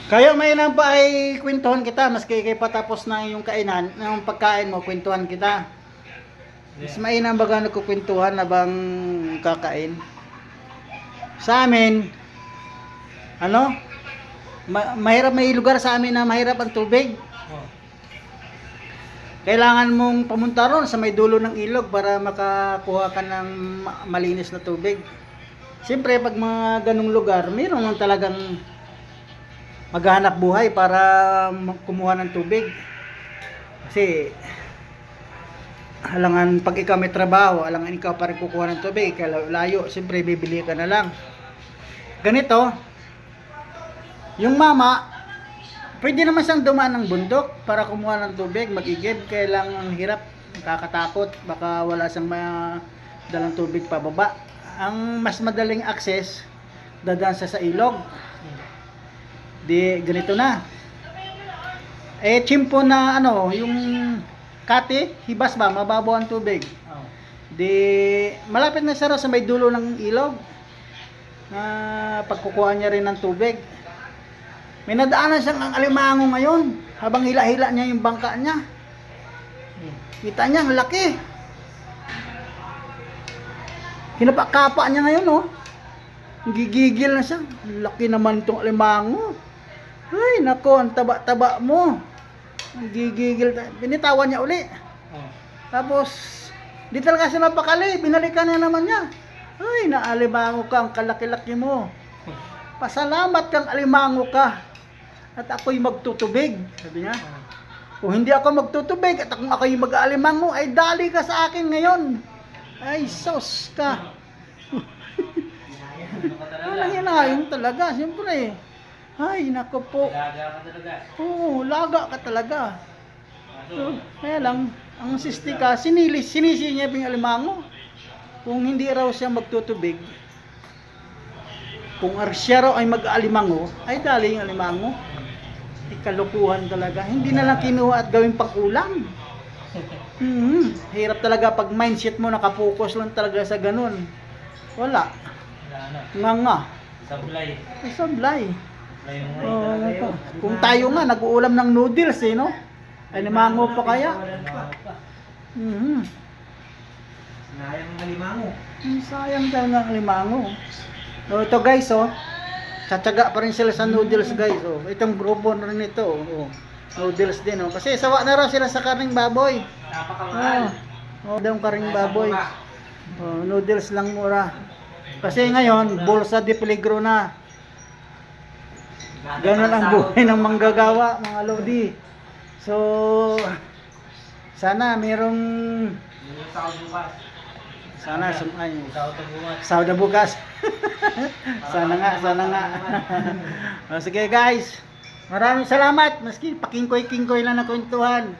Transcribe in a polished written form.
Kayo may nang pa ay kwentuhan kita maski kay patapos na yung kainan, ng pagkain mo, kwentuhan kita. Mas mainam baga nagkukwentuhan habang kakain. Sa amin, ano? Mahirap, may lugar sa amin na mahirap ang tubig. Kailangan mong pumunta ron sa may dulo ng ilog para makakuha ka ng malinis na tubig. Siyempre, pag mga ganung lugar, mayroon lang talagang maghahanap buhay para kumuha ng tubig. Kasi, alangan pag ikaw may trabaho, alangan ikaw pa rin kukuha ng tubig, layo, siyempre bibili ka na lang. Ganito, yung mama, pwede naman siyang dumaan ng bundok para kumuha ng tubig, mag-igib, kaya lang ang hirap, nakakatakot, baka wala siyang dalang tubig pababa. Ang mas madaling access, dadaan sa ilog. Di ganito na. Eh chimpo na ano, yung kati, hibas ba, mababaw ang tubig. Di malapit na siya sa may dulo ng ilog. Pagkukuha niya rin ng tubig. May nadaanan siyang ang alimango ngayon habang hila-hila niya yung bangka niya. Kita niya, ang laki. Kinapakapa niya ngayon, oh. Gigigil na siya. Laki naman itong alimango. Ay, nako, ang taba-taba mo. Gigigil. Binitawan niya uli. Tapos, di talaga siya mapakali. Binalikan niya naman niya. Ay, naalimango ka, ang kalaki-laki mo. Pasalamat kang alimango ka. At ako'y magtutubig. Sabi niya. Kung hindi ako magtutubig at kung ako'y mag-alimango, ay dali ka sa akin ngayon. Ay, sos ka. Walang hinahin talaga, siyempre. Ay, nako po. Laga ka talaga. Oo, laga ka talaga. Kaya lang, ang sistika, sinisi niya yung alimango. Kung hindi raw siya magtutubig, kung siya raw ay mag-alimango, ay dali yung alimango. Ay, kalukuhan talaga. Hindi na lang kinuha at gawing pang-ulam. Hirap talaga pag mindset mo nakapokus lang talaga sa ganun. Wala. Nga. Sablay. Ay, sablay. Kung tayo nga nag-uulam ng noodles no? Ay limango pa kaya? Sayang ang limango. Sayang talaga ang limango. So, ito guys, tsatsaga pa rin sila sa noodles guys. Itong grupo na rin ito. Noodles din. Kasi sawa na raw sila sa karning baboy. Napakamahal. Daw karning baboy. Noodles lang mura. Kasi ngayon, bulsa de peligro na. Ganun ang buhay ng manggagawa, mga lodi. So, sana merong sana sahod na bukas. Sana nga. Sige guys, maraming salamat. Maski pakingkoy-kingkoy lang na kwentuhan.